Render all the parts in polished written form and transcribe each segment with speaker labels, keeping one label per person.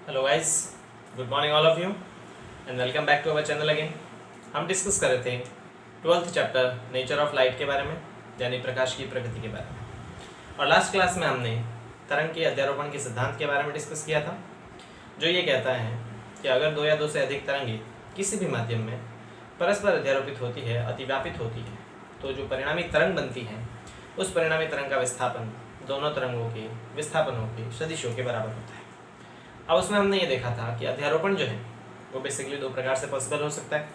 Speaker 1: Hello guys, good morning all of you and welcome back to our channel again. हम discuss कर रहे थे 12th chapter nature of light के बारे में, यानी प्रकाश की प्रकृति के बारे में। और लास्ट क्लास में हमने तरंग के अध्यारोपण के सिद्धांत के बारे में डिस्कस किया था, जो ये कहता है कि अगर दो या दो से अधिक तरंगें किसी भी माध्यम में परस्पर अध्यारोपित होती है, अतिव्यापित होती है, तो जो परिणामी तरंग बनती है उस परिणामी तरंग का विस्थापन दोनों तरंगों के विस्थापनों के सदिशों के बराबर होता है। अब उसमें हमने ये देखा था कि अध्यारोपण जो है वो बेसिकली दो प्रकार से पॉसिबल हो सकता है।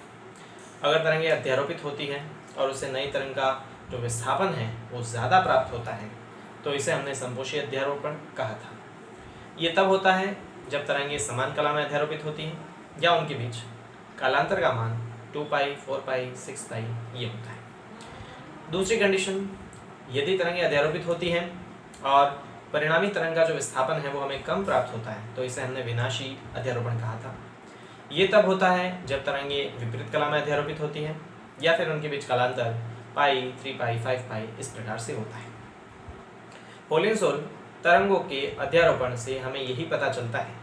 Speaker 1: अगर तरंगें अध्यारोपित होती हैं और उससे नई तरंग का जो विस्थापन है वो ज़्यादा प्राप्त होता है, तो इसे हमने संपोषी अध्यारोपण कहा था। ये तब होता है जब तरंगें समान कला में अध्यारोपित होती हैं या उनके बीच कालांतर का मान 2π, 4π, 6π ये होता है। दूसरी कंडीशन, यदि तरंगें अध्यारोपित होती हैं और परिणामी तरंग का जो विस्थापन है वो हमें कम प्राप्त होता है, तो इसे हमने विनाशी अध्यारोपण कहा था। ये तब होता है जब तरंगें विपरीत कला में अध्यारोपित होती हैं या फिर उनके बीच कालांतर π, 3π, 5π इस प्रकार से होता है। होल इन सोल तरंगों के अध्यारोपण से हमें यही पता चलता है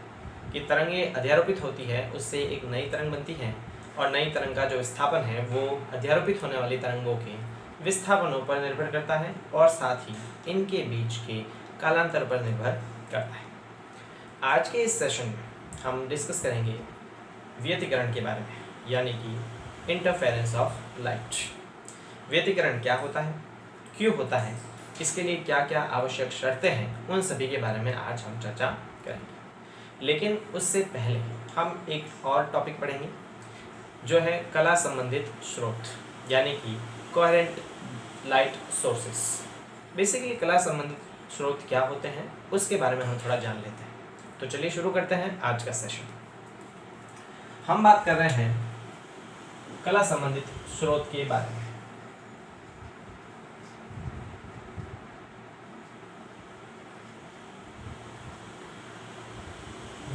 Speaker 1: कि तरंगें अध्यारोपित होती है, उससे एक नई तरंग बनती है और नई तरंग का जो विस्थापन है वो अध्यारोपित होने वाली तरंगों के विस्थापनों पर निर्भर करता है और साथ ही इनके बीच के कालांतर पर निर्भर करता है। आज के इस सेशन में हम डिस्कस करेंगे व्यतिकरण के बारे में, यानी कि इंटरफेरेंस ऑफ लाइट। व्यतिकरण क्या होता है, क्यों होता है, इसके लिए क्या क्या आवश्यक शर्तें हैं, उन सभी के बारे में आज हम चर्चा करेंगे। लेकिन उससे पहले हम एक और टॉपिक पढ़ेंगे जो है कला संबंधित स्रोत, यानी कि कोहेरेंट लाइट सोर्सेस। बेसिकली कला संबंधित स्रोत क्या होते हैं उसके बारे में हम थोड़ा जान लेते हैं। तो चलिए शुरू करते हैं आज का सेशन। हम बात कर रहे हैं कला संबंधित स्रोत के बारे में।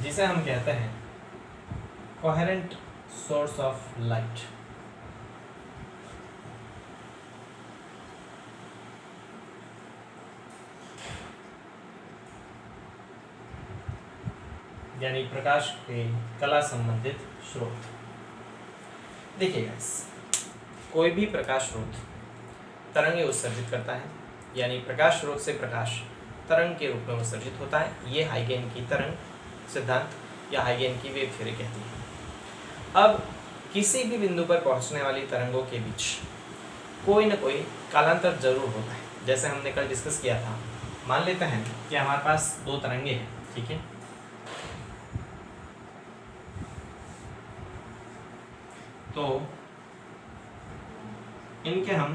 Speaker 1: जिसे हम कहते हैं कोहेरेंट सोर्स ऑफ लाइट। यानी प्रकाश के कला संबंधित स्रोत। देखिए गाइस, कोई भी प्रकाश स्रोत तरंगें उत्सर्जित करता है, यानी प्रकाश स्रोत से प्रकाश तरंग के रूप में उत्सर्जित होता है। ये हाइगेन की तरंग सिद्धांत या हाइगेन की वेव थ्योरी कहती है। अब किसी भी बिंदु पर पहुंचने वाली तरंगों के बीच कोई न कोई कालांतर जरूर होता है। जैसे हमने कल डिस्कस किया था, मान लेते हैं कि हमारे पास दो तरंगे हैं, ठीक है। तो इनके हम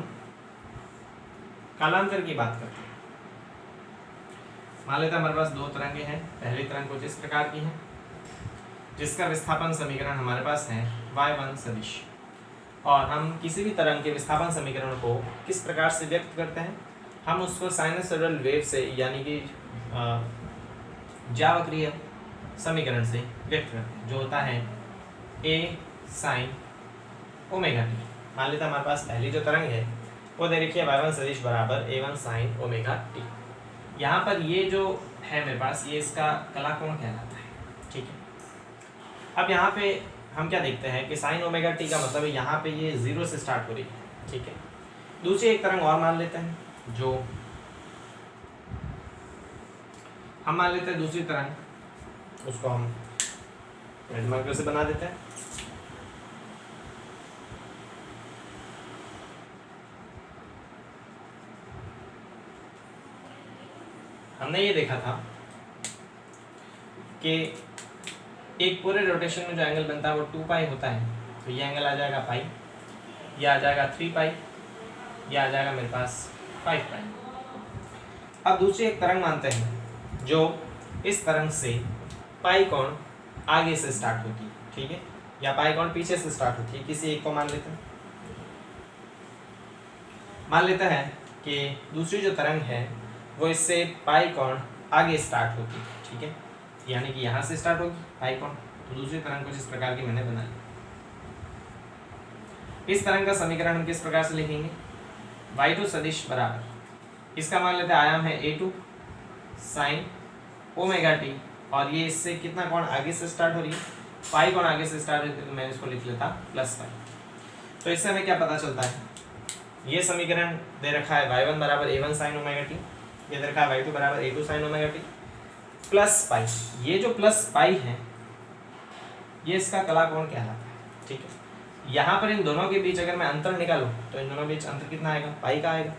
Speaker 1: कालांतर की बात करते हैं। मान लेते हैं हमारे पास दो तरंगे हैं। पहली तरंग कुछ इस प्रकार की है जिसका विस्थापन समीकरण हमारे पास है y1 सदिश, और हम किसी भी तरंग के विस्थापन समीकरण को किस प्रकार से व्यक्त करते हैं, हम उसको साइनसॉइडल वेव से, यानी कि ज्यावक्रीय समीकरण से व्यक्त करते हैं, जो होता है a sin ओमेगा टी। मान लेते हैं हमारे पास पहली जो तरंग है वो दे रखी है y1 सदिश बराबर a1 sin ओमेगा टी। यहाँ पर ये जो है मेरे पास, ये इसका कला कोण कहलाता है, ठीक है। अब यहाँ पे हम क्या देखते हैं कि sin ओमेगा टी का मतलब है यहाँ पे ये 0 से स्टार्ट हो रही है, ठीक है। दूसरी एक तरंग और मान लेते हैं, जो हम मान लेते हैं दूसरी तरंग, उसको हम रेड मार्कर से बना देते हैं। हमने ये देखा था कि एक पूरे रोटेशन में जो एंगल बनता है वो 2π होता है, तो ये एंगल आ जाएगा पाई, ये आ जाएगा 3π, ये आ जाएगा मेरे पास 5π। अब दूसरी एक तरंग मानते हैं जो इस तरंग से पाई कोण आगे से स्टार्ट होती है, ठीक है, या पाई कोण पीछे से स्टार्ट होती है। किसी एक को मान लेते हैं। मान लेते हैं कि दूसरी जो तरंग है वो इससे पाई कोण आगे स्टार्ट होती है, ठीक है, यानी कि यहाँ से स्टार्ट होगी पाई कोण। तो दूसरी तरंग कुछ इस प्रकार की मैंने बनाई। इस तरंग का समीकरण हम किस प्रकार से लिखेंगे, y2 सदिश बराबर, इसका मान लेते हैं आयाम है a2 sin ओमेगा टी और ये इससे कितना कोण आगे से स्टार्ट हो रही है, पाई कोण आगे से स्टार्ट होती है, तो मैं इसको लिख लेता प्लस पाई। तो इससे हमें क्या पता चलता है, ये समीकरण दे रखा है y1 बराबर a1 sin ओमेगा टी, ये दे रखा है y2 बराबर a2 sin omega T plus pi. ये जो प्लस पाई है ये इसका कला कोण कहलाता है। ठीक है, यहाँ पर इन दोनों के बीच अगर मैं अंतर निकालूं तो इन दोनों के बीच अंतर कितना आएगा, पाई का आएगा,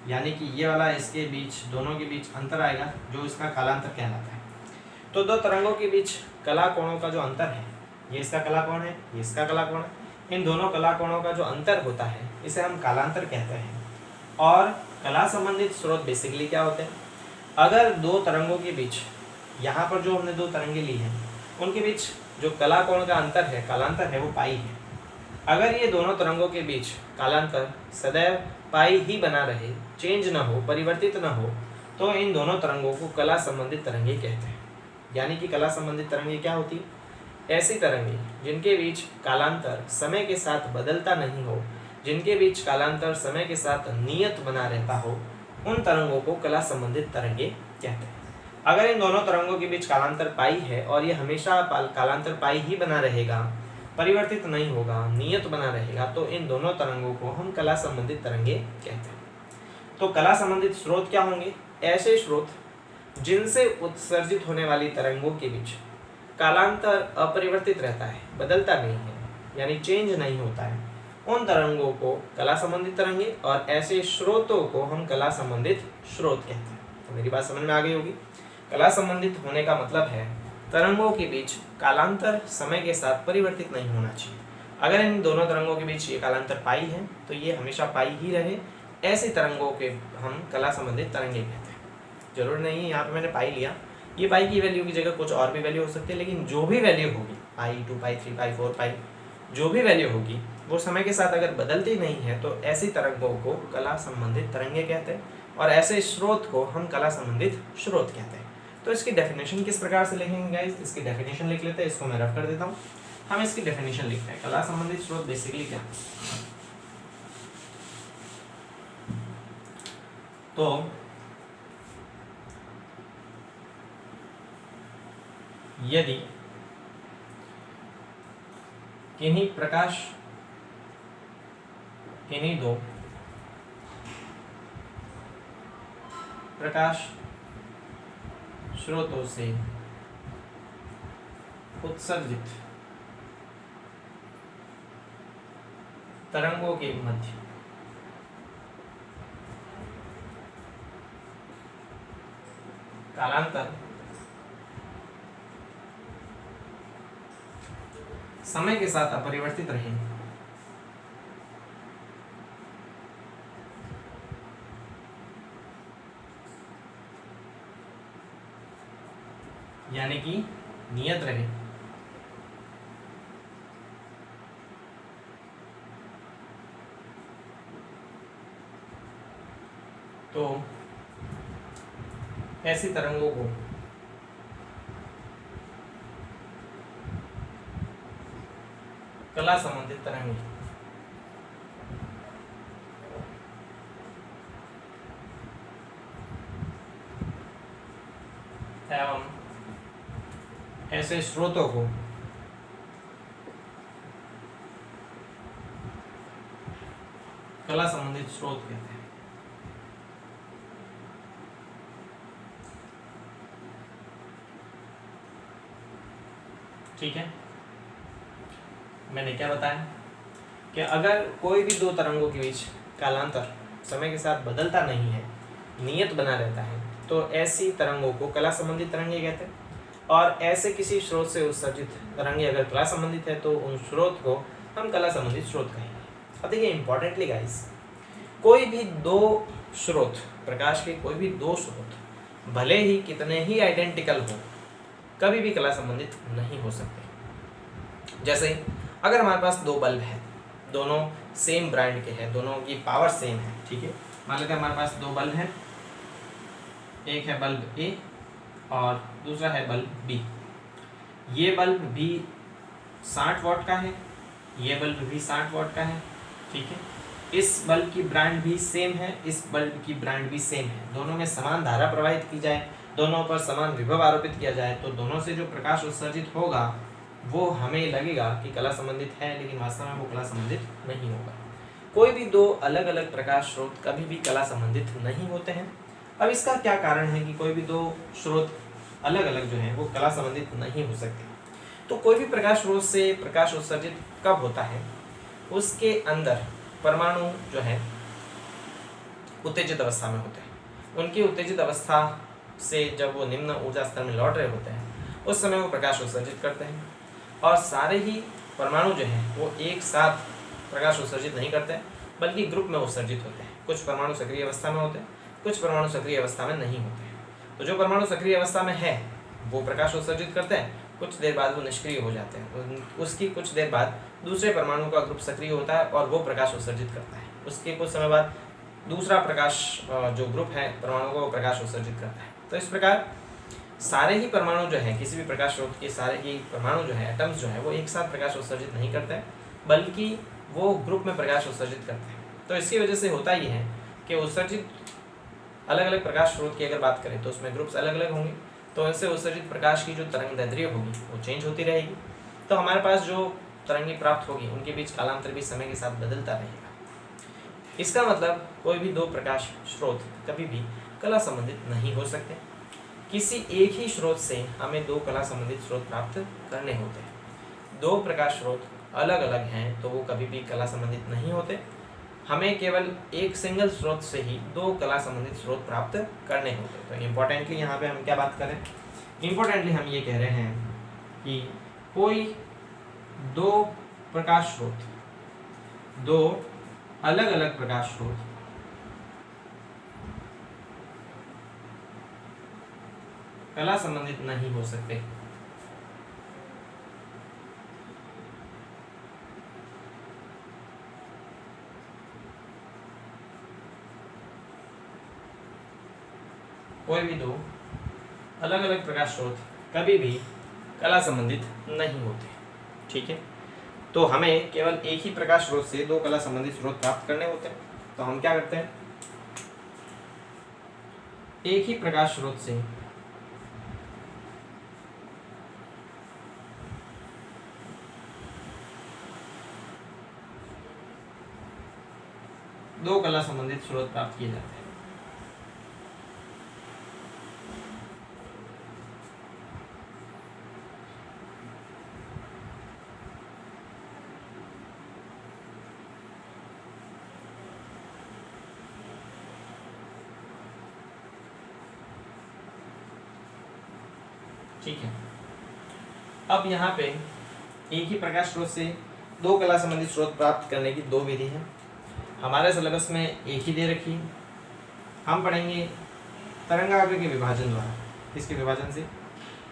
Speaker 1: यानी कि ये वाला इसके बीच, दोनों के बीच अंतर आएगा जो इसका कालांतर कहलाता है। तो दो तरंगों के बीच कला कोणों का जो अंतर है, ये इसका कला कोण है, ये इसका कला कोण है, इन दोनों कला कोणों का जो अंतर होता है इसे हम कालांतर कहते हैं। और कला संबंधित स्रोत बेसिकली क्या होते हैं, अगर दो तरंगों के बीच, यहाँ पर जो हमने दो तरंगे ली हैं उनके बीच जो कला कोण का अंतर है, कालांतर है, वो पाई है। अगर ये दोनों तरंगों के बीच कालांतर सदैव पाई ही बना रहे, चेंज ना हो, परिवर्तित ना हो, तो इन दोनों तरंगों को कला संबंधित तरंगे कहते हैं। यानी कि कला संबंधित तरंगे क्या होती, ऐसी तरंगे जिनके बीच कालांतर समय के साथ बदलता नहीं हो, जिनके बीच कालांतर समय के साथ नियत बना रहता हो, उन तरंगों को कला संबंधित तरंगे कहते हैं। अगर इन दोनों तरंगों के बीच कालांतर पाई है और ये हमेशा कालांतर पाई ही बना रहेगा, परिवर्तित नहीं होगा, नियत बना रहेगा, तो इन दोनों तरंगों को हम कला संबंधित तरंगे कहते हैं। तो कला संबंधित स्रोत क्या होंगे, ऐसे स्रोत जिनसे उत्सर्जित होने वाली तरंगों के बीच कालांतर अपरिवर्तित रहता है, बदलता नहीं है, यानी चेंज नहीं होता है, उन तरंगों को कला संबंधित तरंगे, और ऐसे स्रोतों को हम कला संबंधित स्रोत कहते हैं। तो मेरी बात समझ में आ गई होगी। कला संबंधित होने का मतलब है तरंगों के बीच कालांतर समय के साथ परिवर्तित नहीं होना चाहिए। अगर इन दोनों तरंगों के बीच ये कालांतर पाई है तो ये हमेशा पाई ही रहे, ऐसी तरंगों के हम कला संबंधित तरंगे कहते हैं। जरूर नहीं है यहाँ पे मैंने पाई लिया, ये पाई की वैल्यू की जगह कुछ और भी वैल्यू हो सकती है, लेकिन जो भी वैल्यू होगी, पाई 2 पाई 3 पाई 4 पाई, जो भी वैल्यू होगी वो समय के साथ अगर बदलती नहीं है तो ऐसी तरंगों को कला संबंधित तरंगे कहते हैं, और ऐसे स्रोत को हम कला संबंधित स्रोत कहते हैं। तो इसकी डेफिनेशन किस प्रकार से लिखेंगे गाइस, इसकी डेफिनेशन लिख लेते हैं, इसको मैं रफ कर देता हूँ। हम इसकी डेफिनेशन लिखते हैं, कला संबंधित स्रोत बेसिकली क्या, तो यदि किन्हीं दो प्रकाश स्रोतों से उत्सर्जित तरंगों के मध्य कालांतर समय के साथ अपरिवर्तित रहे, यानी कि नियत रहे, तो ऐसी तरंगों को कला संबंधित तरंगे एवं ऐसे स्रोतों को कला संबंधित स्रोत कहते हैं। ठीक है, मैंने क्या बताया कि अगर कोई भी दो तरंगों के बीच कालांतर समय के साथ बदलता नहीं है, नियत बना रहता है, तो ऐसी तरंगों को कला संबंधित तरंगे कहते हैं। और ऐसे किसी स्रोत से उत्सर्जित तरंगे अगर कला संबंधित है तो उन स्रोत को हम कला संबंधित स्रोत कहेंगे। अब देखिए इंपॉर्टेंटली गाइस, कोई भी दो स्रोत, प्रकाश के कोई भी दो स्रोत भले ही कितने ही आइडेंटिकल हो, कभी भी कला संबंधित नहीं हो सकते। जैसे अगर हमारे पास दो बल्ब हैं, दोनों सेम ब्रांड के हैं, दोनों की पावर सेम है, ठीक है, मान लेते हैं हमारे पास दो बल्ब हैं, एक है बल्ब ए और दूसरा है बल्ब बी। ये बल्ब भी 60 वाट का है, ये बल्ब भी 60 वाट का है, ठीक है। इस बल्ब की ब्रांड भी सेम है, इस बल्ब की ब्रांड भी सेम है, दोनों में समान धारा प्रवाहित की जाए, दोनों पर समान विभव आरोपित किया जाए, तो दोनों से जो प्रकाश उत्सर्जित होगा वो हमें लगेगा कि कला संबंधित है, लेकिन वास्तव में वो कला संबंधित नहीं होगा। कोई भी दो अलग अलग प्रकाश स्रोत कभी भी कला संबंधित नहीं होते हैं। अब इसका क्या कारण है कि कोई भी दो स्रोत अलग अलग जो हैं वो कला संबंधित नहीं हो सकते? तो कोई भी प्रकाश स्रोत से प्रकाश उत्सर्जित कब होता है? उसके अंदर परमाणु जो है उत्तेजित अवस्था में होते हैं। उनकी उत्तेजित अवस्था से जब वो निम्न ऊर्जा स्तर में लौट रहे होते हैं उस समय वो प्रकाश उत्सर्जित करते हैं, और सारे ही परमाणु जो हैं वो एक साथ प्रकाश उत्सर्जित नहीं करते हैं, बल्कि ग्रुप में उत्सर्जित होते हैं। कुछ परमाणु सक्रिय अवस्था में होते हैं, कुछ परमाणु सक्रिय अवस्था में नहीं होते हैं। तो जो परमाणु सक्रिय अवस्था में है वो प्रकाश उत्सर्जित करते हैं, कुछ देर बाद वो निष्क्रिय हो जाते हैं, उसकी कुछ देर बाद दूसरे परमाणु का ग्रुप सक्रिय होता है और वो प्रकाश उत्सर्जित करता है। उसके कुछ समय बाद दूसरा प्रकाश जो ग्रुप है परमाणु को प्रकाश उत्सर्जित करता है। तो इस प्रकार सारे ही परमाणु जो है, किसी भी प्रकाश स्रोत के सारे ही परमाणु जो है, एटम्स जो है, वो एक साथ प्रकाश उत्सर्जित नहीं करते हैं, बल्कि वो ग्रुप में प्रकाश उत्सर्जित करते हैं। तो इसकी वजह से होता ये है कि उत्सर्जित अलग अलग प्रकाश स्रोत की अगर बात करें तो उसमें ग्रुप्स अलग अलग होंगे, तो इससे उत्सर्जित प्रकाश की जो तरंगदैर्ध्य होगी वो चेंज होती रहेगी। तो हमारे पास जो तरंगें प्राप्त होगी उनके बीच कालांतर भी समय के साथ बदलता रहेगा। इसका मतलब कोई भी दो प्रकाश स्रोत कभी भी कला संबंधित नहीं हो सकते। किसी एक ही स्रोत से हमें दो कला संबंधित स्रोत प्राप्त करने होते हैं। दो प्रकाश स्रोत अलग अलग हैं तो वो कभी भी कला संबंधित नहीं होते। हमें केवल एक सिंगल स्रोत से ही दो कला संबंधित स्रोत प्राप्त करने होते। तो इम्पोर्टेंटली यहाँ पे हम क्या बात करें? इम्पोर्टेंटली हम ये कह रहे हैं कि कोई दो प्रकाश स्रोत, दो अलग अलग प्रकाश स्रोत कला संबंधित नहीं हो सकते। कोई भी दो अलग अलग प्रकाश स्रोत कभी भी कला संबंधित नहीं होते। ठीक है, तो हमें केवल एक ही प्रकाश स्रोत से दो कला संबंधित स्रोत प्राप्त करने होते हैं। तो हम क्या करते हैं? एक ही प्रकाश स्रोत से दो कला संबंधित स्रोत प्राप्त किए जाते हैं। ठीक है, अब यहाँ पे एक ही प्रकाश स्रोत से दो कला संबंधित स्रोत प्राप्त करने की दो विधि है। हमारे सिलेबस में एक ही दे रखी है। हम पढ़ेंगे तरंगाग्र के विभाजन द्वारा। किसके विभाजन से?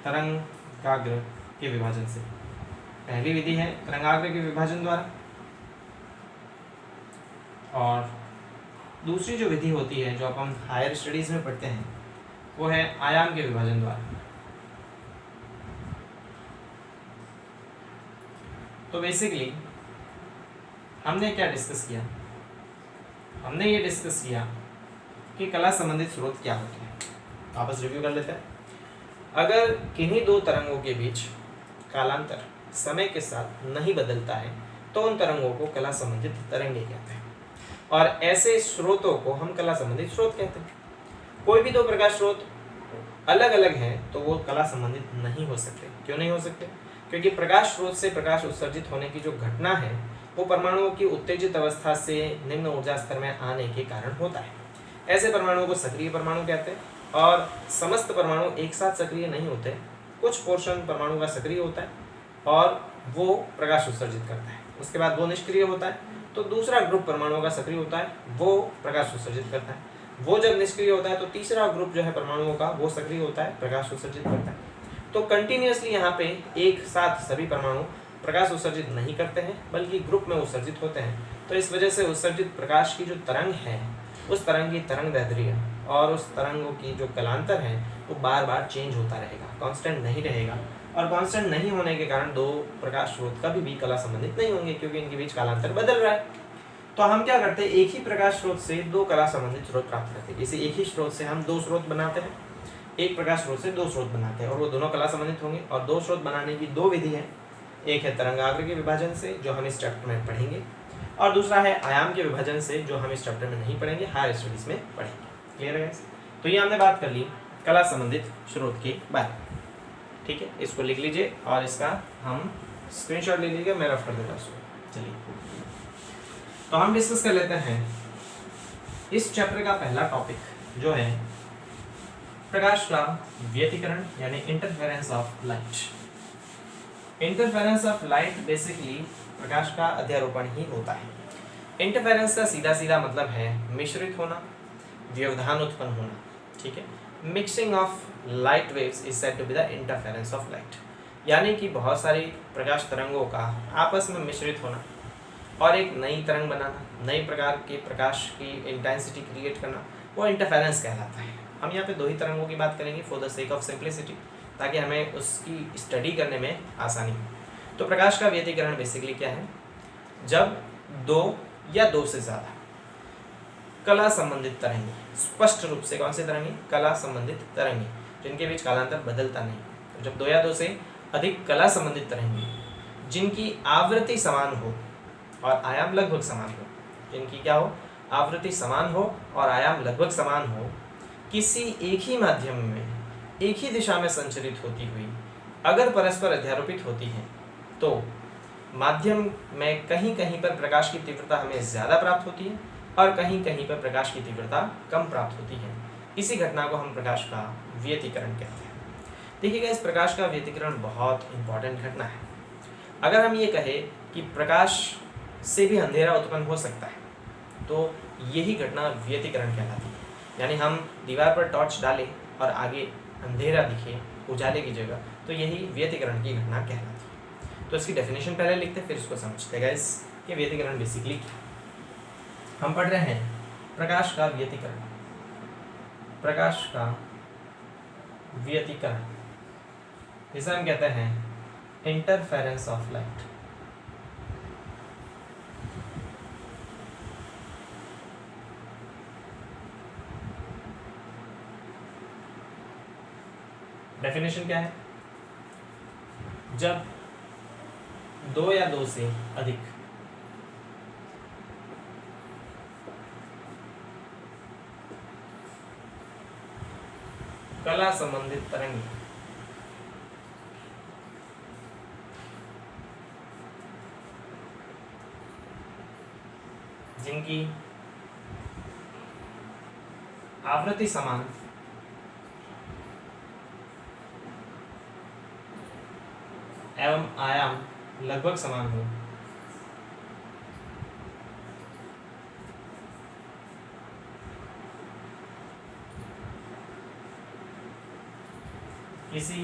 Speaker 1: तरंगाग्र के विभाजन से। पहली विधि है तरंगाग्र के विभाजन द्वारा, और दूसरी जो विधि होती है जो हम हायर स्टडीज में पढ़ते हैं वो है आयाम के विभाजन द्वारा। तो बेसिकली हमने क्या डिस्कस किया? हमने ये डिस्कस किया कि कला संबंधित स्रोत क्या होते हैं। वापस रिव्यू कर लेते हैं। अगर किन्हीं दो तरंगों के बीच कालांतर समय के साथ नहीं बदलता है तो उन तरंगों को कला संबंधित तरंगे कहते हैं, और ऐसे स्रोतों को हम कला संबंधित स्रोत कहते हैं। कोई भी दो प्रकाश स्रोत अलग अलग हैं तो वो कला संबंधित नहीं हो सकते। क्यों नहीं हो सकते? क्योंकि प्रकाश स्रोत से प्रकाश उत्सर्जित होने की जो घटना है वो परमाणुओं की उत्तेजित अवस्था से निम्न ऊर्जा स्तर में आने के कारण होता है। ऐसे परमाणुओं को सक्रिय परमाणु कहते हैं, और समस्त परमाणु एक साथ सक्रिय नहीं होते। कुछ पोर्शन परमाणु का सक्रिय होता है और वो प्रकाश उत्सर्जित करता है, उसके बाद वो निष्क्रिय होता है, तो दूसरा ग्रुप परमाणुओं का सक्रिय होता है, वो प्रकाश उत्सर्जित करता है। वो जब निष्क्रिय होता है तो तीसरा ग्रुप जो है परमाणुओं का वो सक्रिय होता है, प्रकाश उत्सर्जित करता है। तो कंटिन्यूअसली यहाँ पे एक साथ सभी परमाणु प्रकाश उत्सर्जित नहीं करते हैं, बल्कि ग्रुप में उत्सर्जित होते हैं। तो इस वजह से उत्सर्जित प्रकाश की जो तरंग है उस तरंग की तरंगदैर्ध्य और उस तरंगों की जो कलांतर है वो बार बार चेंज होता रहेगा, कांस्टेंट नहीं रहेगा। और कांस्टेंट नहीं होने के कारण दो प्रकाश स्रोत कभी भी कला संबंधित नहीं होंगे, क्योंकि इनके बीच कालांतर बदल रहा है। तो हम क्या करते हैं, एक ही प्रकाश स्रोत से दो कला संबंधित स्रोत प्राप्त करते हैं। जैसे एक ही स्रोत से हम दो स्रोत बनाते हैं, एक प्रकाश स्रोत से दो स्रोत बनाते हैं और वो दोनों कला संबंधित होंगे। और दो स्रोत बनाने की दो विधि है, एक है तरंगाग्र के विभाजन से जो हम इस चैप्टर में पढ़ेंगे, और दूसरा है आयाम के विभाजन से जो हम इस चैप्टर में नहीं पढ़ेंगे, हायर स्टडीज में पढ़ेंगे। क्लियर है? तो ये हमने बात कर ली कला संबंधित स्रोत के बारे में। ठीक है, इसको लिख लीजिए और इसका हम स्क्रीनशॉट ले लीजिएगा, मैं रफ कर देता उसको। चलिए तो हम डिस्कस कर लेते हैं इस चैप्टर का पहला टॉपिक जो है प्रकाश का व्यतिकरण यानी interference of light. Interference of light basically प्रकाश का अध्यारोपण ही होता है। इंटरफेरेंस का सीधा सीधा मतलब है मिश्रित होना, व्यवधान उत्पन्न होना। ठीक है, mixing of light waves is said to be the interference of light, यानी कि बहुत सारी प्रकाश तरंगों का आपस में मिश्रित होना और एक नई तरंग बनाना, नई प्रकार के प्रकाश की इंटेंसिटी क्रिएट करना, वो इंटरफेरेंस कहलाता है। हम यहाँ पे दो ही तरंगों की बात करेंगे for the sake of simplicity, ताकि हमें उसकी स्टडी करने में आसानी हो। तो प्रकाश का व्यतिकरण बेसिकली क्या है, जब दो या दो से ज़्यादा कला संबंधित तरंगे, स्पष्ट रूप से कौन से तरंगे, कला संबंधित तरंगे, जिनके बीच कालांतर बदलता नहीं। तो जब दो या दो से अधिक कला संबंधित तरंगे जिनकी आवृत्ति समान हो और आयाम लगभग समान हो, जिनकी क्या हो, आवृत्ति समान हो और आयाम लगभग समान हो, किसी एक ही माध्यम में एक ही दिशा में संचरित होती हुई अगर परस्पर अध्यारोपित होती हैं, तो माध्यम में कहीं कहीं पर प्रकाश की तीव्रता हमें ज़्यादा प्राप्त होती है और कहीं कहीं पर प्रकाश की तीव्रता कम प्राप्त होती है। इसी घटना को हम प्रकाश का व्यतिकरण कहते हैं। देखिएगा, इस प्रकाश का व्यतिकरण बहुत इंपॉर्टेंट घटना है। अगर हम ये कहें कि प्रकाश से भी अंधेरा उत्पन्न हो सकता है, तो यही घटना व्यतिकरण कहलाती है। यानी हम दीवार पर टॉर्च डालें और आगे अंधेरा दिखे उजाले की जगह, तो यही व्यतिकरण की घटना कहलाती है। तो इसकी डेफिनेशन पहले लिखते हैं, फिर इसको समझते हैं गाइस कि व्यतिकरण बेसिकली क्या। हम पढ़ रहे हैं प्रकाश का व्यतिकरण। प्रकाश का व्यतिकरण जिसे हम कहते हैं इंटरफेरेंस ऑफ लाइट। डेफिनेशन क्या है, जब दो या दो से अधिक कला संबंधित तरंग जिनकी आवृत्ति समान एवं आयाम लगभग समान हो, किसी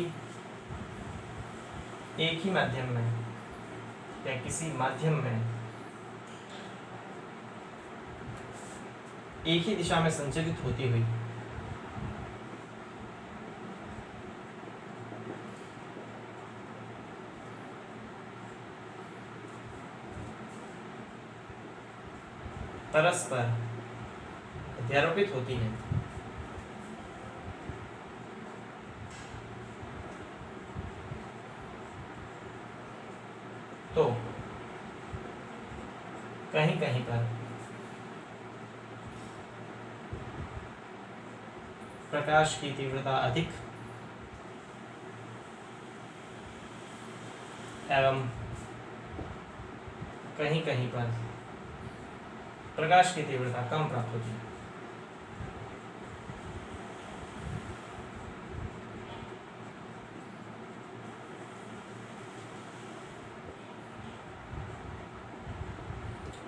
Speaker 1: एक ही माध्यम में या किसी माध्यम में एक ही दिशा में संचरित होती हुई परस्पर अध्यारोपित होती है, तो कहीं कहीं पर प्रकाश की तीव्रता अधिक एवं कहीं कहीं पर प्रकाश की तीव्रता कम प्राप्त होती है।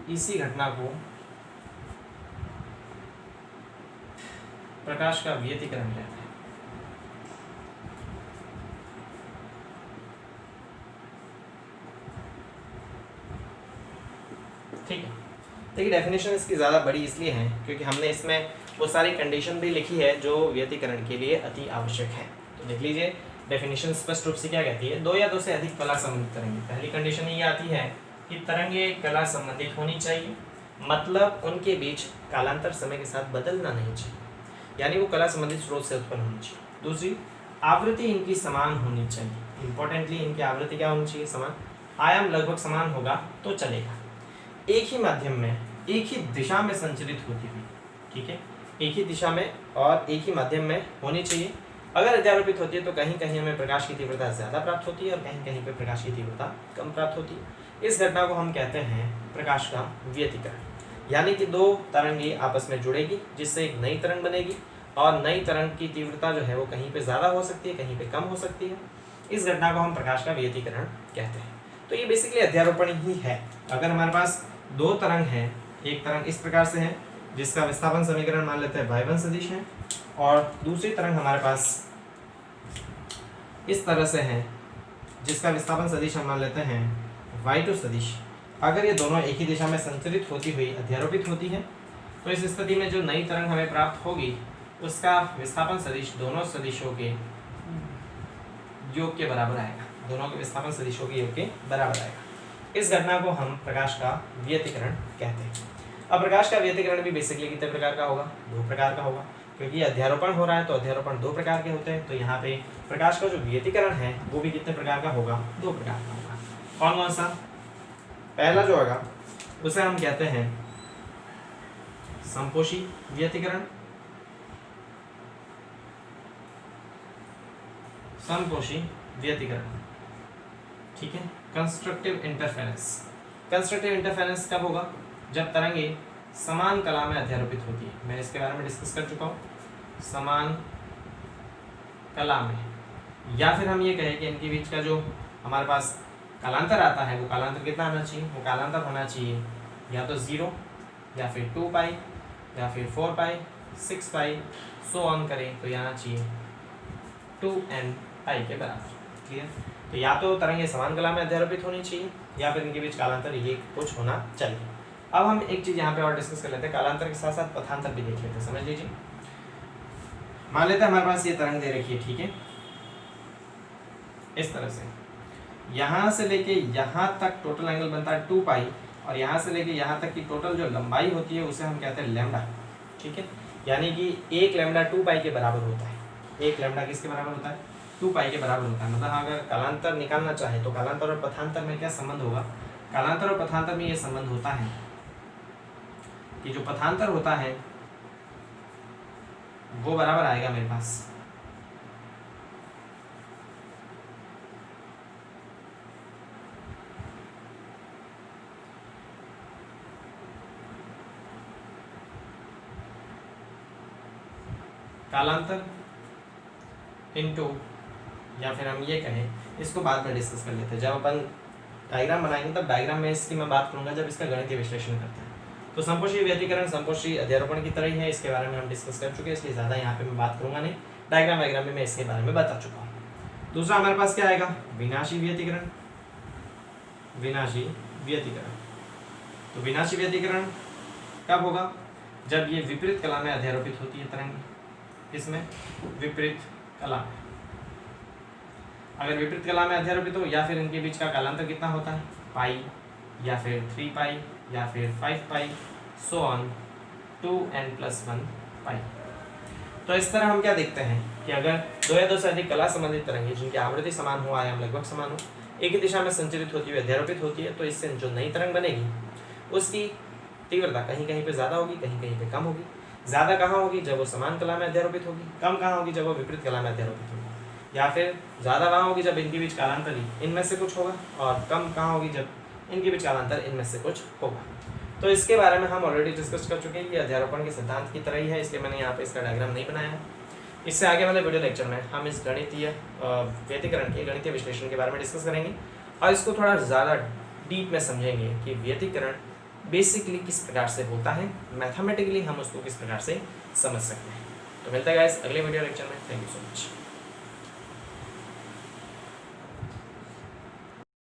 Speaker 1: इसी घटना को प्रकाश का व्यतिकरण कहते हैं। ठीक है, देखिए डेफिनेशन इसकी ज़्यादा बड़ी इसलिए है क्योंकि हमने इसमें वो सारी कंडीशन भी लिखी है जो व्यतिकरण के लिए अति आवश्यक है। तो देख लीजिए डेफिनेशन स्पष्ट रूप से क्या कहती है, दो या दो से अधिक कला संबंधित तरंगे। पहली कंडीशन ये आती है कि तरंगे कला संबंधित होनी चाहिए, मतलब उनके बीच कालांतर समय के साथ बदलना नहीं चाहिए, यानी वो कला संबंधित स्रोत से उत्पन्न होनी चाहिए। दूसरी, आवृत्ति इनकी समान होनी चाहिए। इंपॉर्टेंटली इनकी आवृत्ति क्या होनी चाहिए? समान। आयाम लगभग समान होगा तो चलेगा। एक ही माध्यम में एक ही दिशा में संचरित होती हुई, ठीक है, एक ही दिशा में और एक ही माध्यम में होनी चाहिए। अगर अध्यारोपित होती है तो कहीं कहीं हमें प्रकाश की तीव्रता ज़्यादा प्राप्त होती है और कहीं कहीं पे प्रकाश की तीव्रता कम प्राप्त होती है। इस घटना को हम कहते हैं प्रकाश का व्यतिकरण, यानी कि दो तरंगें आपस में जुड़ेगी जिससे एक नई तरंग बनेगी और नई तरंग की तीव्रता जो है वो कहीं पे ज़्यादा हो सकती है, कहीं पे कम हो सकती है। इस घटना को हम प्रकाश का व्यतिकरण कहते हैं। तो ये बेसिकली अध्यारोपण ही है। अगर हमारे पास दो तरंग हैं, एक तरंग इस प्रकार से है जिसका विस्थापन समीकरण मान लेते हैं y1 सदिश है, और दूसरी तरंग हमारे पास इस तरह से है जिसका विस्थापन सदिश हम मान लेते हैं y2 सदिश। अगर ये दोनों एक ही दिशा में संचरित होती हुई अध्यारोपित होती है तो इस स्थिति में जो नई तरंग हमें प्राप्त होगी उसका विस्थापन सदिश दोनों सदिशों के योग के बराबर आएगा, दोनों के विस्थापन सदिशों के योग के बराबर आएगा। इस घटना को हम प्रकाश का व्यतिकरण कहते हैं। अब प्रकाश का व्यतिकरण भी बेसिकली कितने प्रकार का होगा? दो प्रकार का होगा, क्योंकि अध्यारोपण हो रहा है तो अध्यारोपण दो प्रकार के होते हैं। तो यहाँ पे प्रकाश का जो व्यतिकरण है वो भी कितने प्रकार का होगा? दो प्रकार का होगा। कौन कौन सा? पहला जो होगा उसे हम कहते हैं संपोषी व्यतिकरण, संपोषी व्यतिकरण, ठीक है। कंस्ट्रक्टिव इंटरफेरेंस, कंस्ट्रक्टिव इंटरफेरेंस कब होगा? जब तरंगे समान कला में अध्यारोपित होती है। मैं इसके बारे में डिस्कस कर चुका हूँ। समान कला में, या फिर हम ये कहें कि इनके बीच का जो हमारे पास कालांतर आता है वो कालांतर कितना आना चाहिए? वो कालांतर होना चाहिए या तो 0 या फिर 2 पाई या फिर 4 पाई 6 पाई सो ऑन करें तो ये आना चाहिए 2n पाई के बराबर। क्लियर? तो या तो तरंगे समान कला में अध्यारोपित होनी चाहिए या फिर इनके बीच कालांतर ये कुछ होना चाहिए। अब हम एक चीज़ यहाँ पे और डिस्कस कर लेते हैं, कालांतर के साथ साथ पथांतर भी देख लेते हैं। समझ लीजिए, मान लेते हैं हमारे पास ये तरंग दे रखी है, ठीक है, इस तरह से यहाँ से लेके यहाँ तक टोटल एंगल बनता है 2 पाई और यहाँ से लेके यहाँ तक की टोटल जो लंबाई होती है उसे हम कहते हैं लैम्डा, ठीक है। यानी कि एक लैम्डा 2 पाई के बराबर होता है। एक लैम्डा किसके बराबर होता है? 2 पाई के बराबर होता है। मतलब अगर कालांतर निकालना चाहे तो कालांतर और पथांतर में क्या संबंध होगा? कालांतर और पथांतर में ये संबंध होता है कि जो पथांतर होता है वो बराबर आएगा मेरे पास कालांतर इनटू, या फिर हम ये कहें, इसको बाद में डिस्कस कर लेते हैं। जब अपन डायग्राम बनाएंगे तब डायग्राम में इसकी मैं बात करूंगा जब इसका गणितीय विश्लेषण करते हैं। तो संपोषी व्यतिकरण संपोषी अध्यारोपण की तरह ही है, इसके बारे में हम डिस्कस कर चुके हैं, इसलिए ज़्यादा यहाँ पे मैं बात करूंगा नहीं। डायग्राम वायग्राम में मैं इसके बारे में बता चुका हूँ। दूसरा हमारे पास क्या आएगा? विनाशी व्यतिकरण। विनाशी व्यतिकरण, तो विनाशी व्यतिकरण कब होगा? जब ये विपरीत कला में अध्यारोपित होती है तरंग। इसमें विपरीत कला में, अगर विपरीत कला में अध्यारोपित हो या फिर इनके बीच का कालांतर कितना होता है? पाई या फिर 3 पाई या फिर 5 पाई सो ऑन 2n+1 पाई। तो इस तरह हम क्या देखते हैं कि अगर 2 या 2 से अधिक कला संबंधित तरंगें जिनकी आवृत्ति समान हो, आयाम लगभग समान हो, एक ही दिशा में संचरित होती हुई अध्यारोपित होती है तो इससे जो नई तरंग बनेगी उसकी तीव्रता कहीं कहीं पे ज़्यादा होगी, कहीं कहीं पे कम होगी। ज़्यादा कहाँ होगी? जब वो समान कला में अध्यारोपित होगी। कम कहाँ होगी? जब वो विपरीत कला में अध्यारोपित होगी। या फिर ज़्यादा वहाँ होगी जब इनके बीच कालांतर इनमें से कुछ होगा, और कम कहाँ होगी? जब इनके बीच कालांतर इनमें से कुछ होगा। तो इसके बारे में हम ऑलरेडी डिस्कस कर चुके हैं कि अध्यारोपण के सिद्धांत की तरह ही है, इसलिए मैंने यहाँ पे इसका डायग्राम नहीं बनाया है। इससे आगे वाले वीडियो लेक्चर में हम इस गणितीय व्यतिकरण के गणितीय विश्लेषण के बारे में डिस्कस करेंगे और इसको थोड़ा ज़्यादा डीप में समझेंगे कि व्यतिकरण बेसिकली किस प्रकार से होता है, मैथमेटिकली हम उसको किस प्रकार से समझ सकते हैं। तो मिलता है गाइस अगले वीडियो लेक्चर में। Thank you so much.